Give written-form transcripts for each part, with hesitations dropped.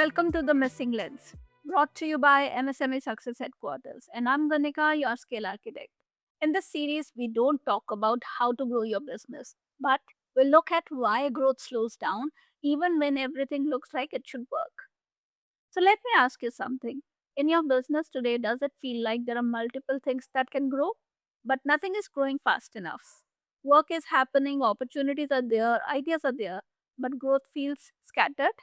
Welcome to The Missing Lens, brought to you by MSME Success Headquarters. And I'm Ganika, your scale architect. In this series, we don't talk about how to grow your business, but we look at why growth slows down even when everything looks like it should work. So let me ask you something. In your business today, does it feel like there are multiple things that can grow, but nothing is growing fast enough? Work is happening, opportunities are there, ideas are there, but growth feels scattered?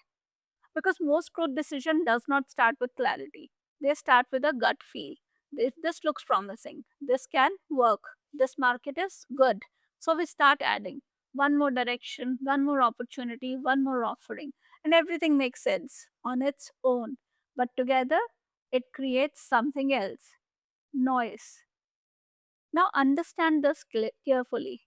Because most growth decision does not start with clarity. They start with a gut feel. This looks promising. This can work. This market is good. So we start adding one more direction, one more opportunity, one more offering, and everything makes sense on its own. But together, it creates something else, noise. Now understand this carefully.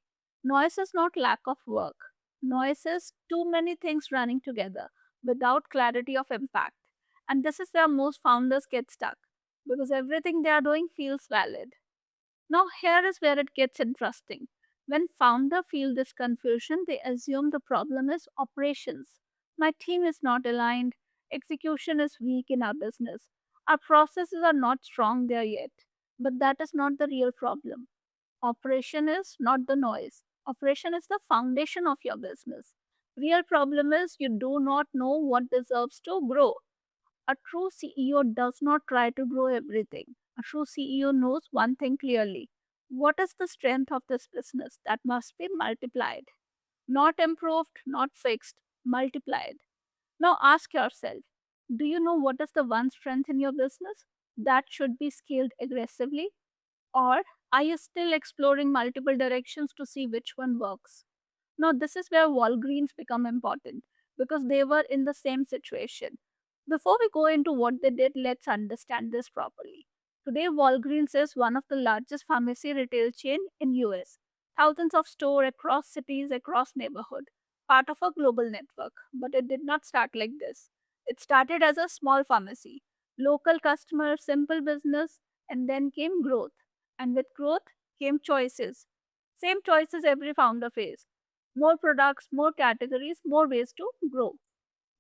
Noise is not lack of work. Noise is too many things running together without clarity of impact. And this is where most founders get stuck because everything they are doing feels valid. Now here is where it gets interesting. When founder feel this confusion, they assume the problem is operations. My team is not aligned, execution is weak in our business. Our processes are not strong there yet. But that is not the real problem. Operation is not the noise. Operation is the foundation of your business. Real problem is you do not know what deserves to grow. A true CEO does not try to grow everything. A true CEO knows one thing clearly. What is the strength of this business that must be multiplied? Not improved, not fixed, multiplied. Now ask yourself, do you know what is the one strength in your business that should be scaled aggressively? Or are you still exploring multiple directions to see which one works? Now, this is where Walgreens become important because they were in the same situation. Before we go into what they did, let's understand this properly. Today, Walgreens is one of the largest pharmacy retail chain in US. Thousands of stores across cities, across neighborhood, part of a global network. But it did not start like this. It started as a small pharmacy, local customers, simple business, and then came growth. And with growth came choices. Same choices every founder faced, more products, more categories, more ways to grow.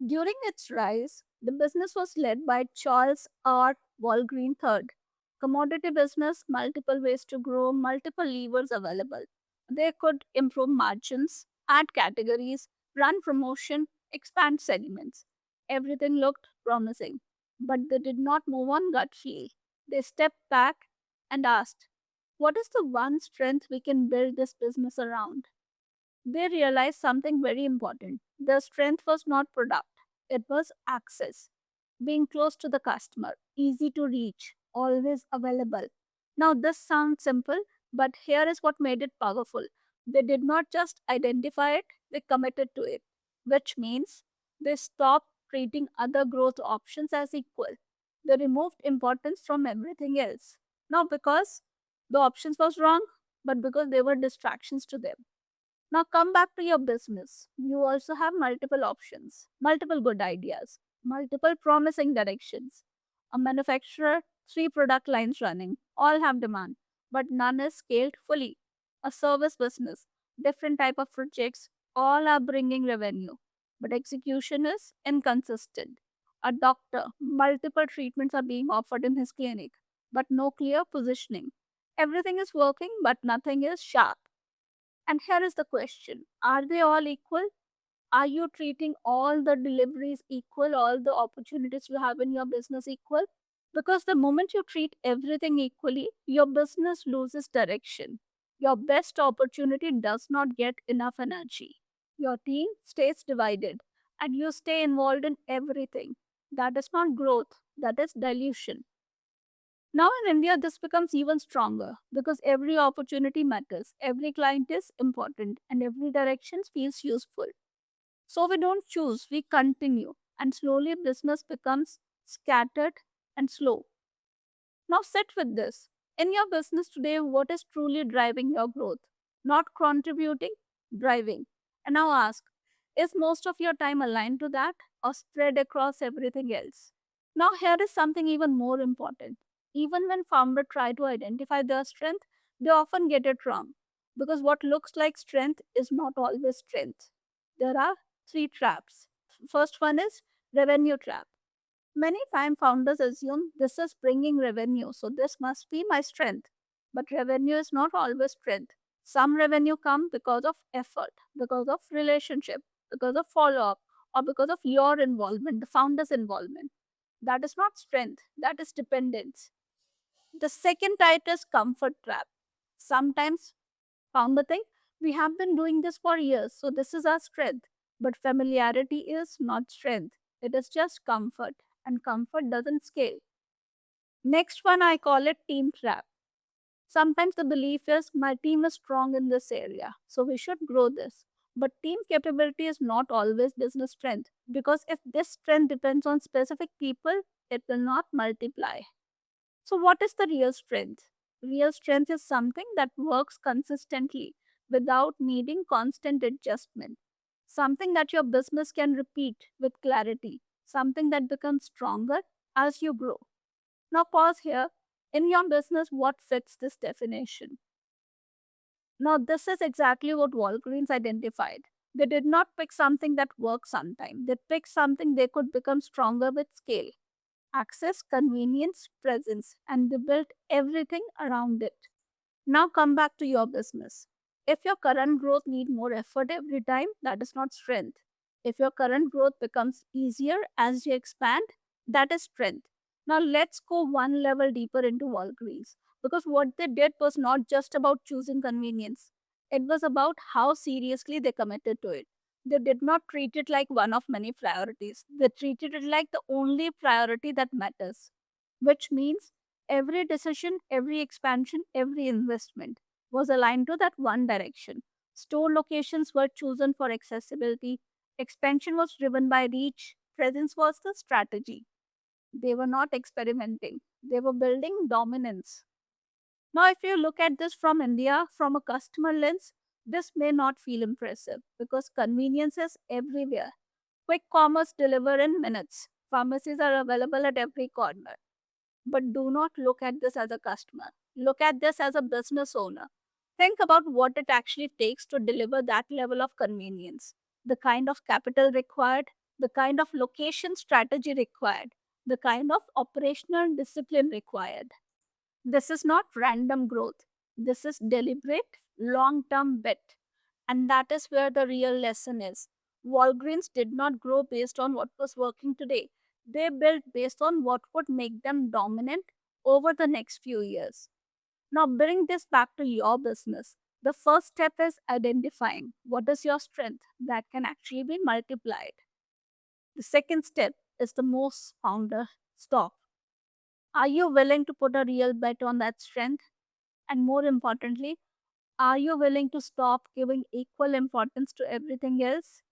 During its rise, the business was led by Charles R. Walgreen III. Commodity business, multiple ways to grow, multiple levers available. They could improve margins, add categories, run promotion, expand segments. Everything looked promising, but they did not move on gut feel. They stepped back and asked, what is the one strength we can build this business around? They realized something very important. Their strength was not product, it was access. Being close to the customer, easy to reach, always available. Now, this sounds simple, but here is what made it powerful. They did not just identify it, they committed to it, which means they stopped treating other growth options as equal. They removed importance from everything else. Not because the options was wrong, but because they were distractions to them. Now come back to your business. You also have multiple options, multiple good ideas, multiple promising directions. A manufacturer, three product lines running, all have demand, but none is scaled fully. A service business, different type of projects, all are bringing revenue, but execution is inconsistent. A doctor, multiple treatments are being offered in his clinic, but no clear positioning. Everything is working, but nothing is sharp. And here is the question, are they all equal? Are you treating all the deliveries equal, all the opportunities you have in your business equal? Because the moment you treat everything equally, your business loses direction. Your best opportunity does not get enough energy. Your team stays divided and you stay involved in everything. That is not growth, that is dilution. Now in India, this becomes even stronger because every opportunity matters, every client is important, and every direction feels useful. So we don't choose, we continue, and slowly business becomes scattered and slow. Now sit with this. In your business today, what is truly driving your growth? Not contributing, driving. And now ask, is most of your time aligned to that or spread across everything else? Now, here is something even more important. Even when founders try to identify their strength, they often get it wrong because what looks like strength is not always strength. There are three traps. First one is revenue trap. Many time founders assume this is bringing revenue, so this must be my strength. But revenue is not always strength. Some revenue come because of effort, because of relationship, because of follow up, or because of your involvement, the founder's involvement. That is not strength, that is dependence. The second type is comfort trap. Sometimes founder think we have been doing this for years, so this is our strength. But familiarity is not strength. It is just comfort, and comfort doesn't scale. Next one I call it team trap. Sometimes the belief is my team is strong in this area, so we should grow this. But team capability is not always business strength because if this strength depends on specific people, it will not multiply. So, what is the real strength? Real strength is something that works consistently without needing constant adjustment. Something that your business can repeat with clarity. Something that becomes stronger as you grow. Now, pause here. In your business, what fits this definition? Now, this is exactly what Walgreens identified. They did not pick something that works sometime, they picked something they could become stronger with scale. Access, convenience, presence, and they built everything around it. Now come back to your business. If your current growth need more effort every time, that is not strength. If your current growth becomes easier as you expand, that is strength. Now let's go one level deeper into Walgreens because what they did was not just about choosing convenience. It was about how seriously they committed to it. They did not treat it like one of many priorities. They treated it like the only priority that matters, which means every decision, every expansion, every investment was aligned to that one direction. Store locations were chosen for accessibility, expansion was driven by reach, presence was the strategy. They were not experimenting, they were building dominance. Now, if you look at this from India, from a customer lens, this may not feel impressive because convenience is everywhere. Quick commerce deliver in minutes. Pharmacies are available at every corner. But do not look at this as a customer. Look at this as a business owner. Think about what it actually takes to deliver that level of convenience, the kind of capital required, the kind of location strategy required, the kind of operational discipline required. This is not random growth. This is deliberate, long term bet. And that is where the real lesson is. Walgreens did not grow based on what was working today. They built based on what would make them dominant over the next few years. Now, bring this back to your business. The first step is identifying what is your strength that can actually be multiplied. The second step is the most founder stop. Are you willing to put a real bet on that strength? And more importantly, are you willing to stop giving equal importance to everything else?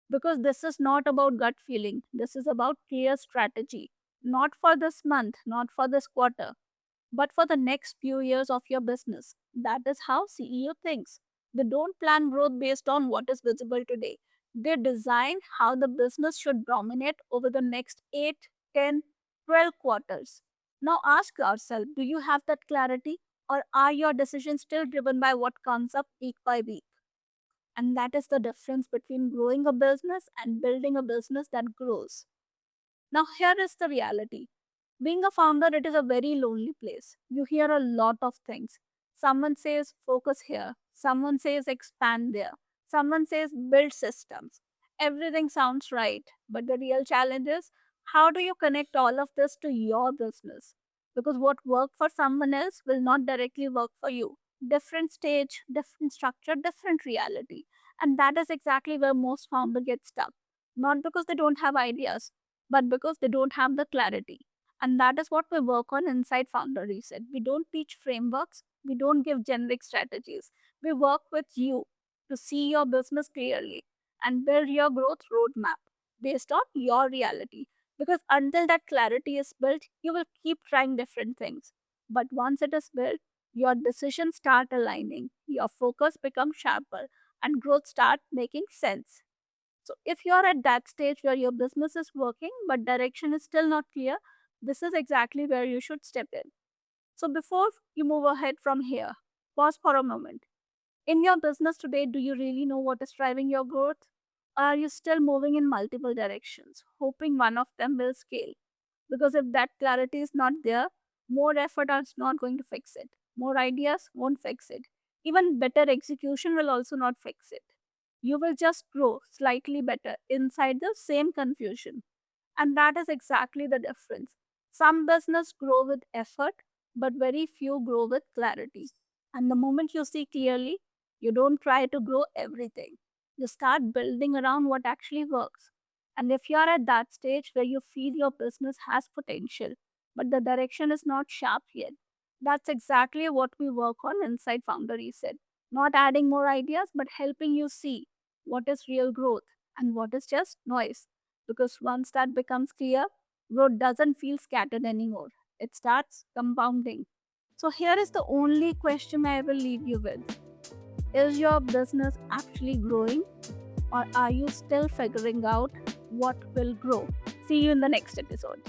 Because this is not about gut feeling, this is about clear strategy. Not for this month, not for this quarter, but for the next few years of your business. That is how CEO thinks. They don't plan growth based on what is visible today. They design how the business should dominate over the next 8, 10, 12 quarters. Now ask yourself, do you have that clarity or are your decisions still driven by what comes up week by week? And that is the difference between growing a business and building a business that grows. Now, here is the reality. Being a founder, it is a very lonely place. You hear a lot of things. Someone says, focus here. Someone says, expand there. Someone says, build systems. Everything sounds right. But the real challenge is, how do you connect all of this to your business? Because what worked for someone else will not directly work for you. Different stage, different structure, different reality. And that is exactly where most founders get stuck. Not because they don't have ideas, but because they don't have the clarity. And that is what we work on inside Founder Reset. We don't teach frameworks, we don't give generic strategies. We work with you to see your business clearly and build your growth roadmap based on your reality. Because until that clarity is built, you will keep trying different things. But once it is built, your decisions start aligning, your focus becomes sharper, and growth start making sense. So if you're at that stage where your business is working but direction is still not clear, this is exactly where you should step in. So before you move ahead from here, pause for a moment. In your business today, do you really know what is driving your growth? Or are you still moving in multiple directions, hoping one of them will scale? Because if that clarity is not there, more effort is not going to fix it. More ideas won't fix it. Even better execution will also not fix it. You will just grow slightly better inside the same confusion. And that is exactly the difference. Some business grow with effort, but very few grow with clarity. And the moment you see clearly, you don't try to grow everything. You start building around what actually works. And if you are at that stage where you feel your business has potential, but the direction is not sharp yet, that's exactly what we work on inside Founder Reset. Not adding more ideas, but helping you see what is real growth and what is just noise. Because once that becomes clear, growth doesn't feel scattered anymore. It starts compounding. So, here is the only question I will leave you with. Is your business actually growing, or are you still figuring out what will grow? See you in the next episode.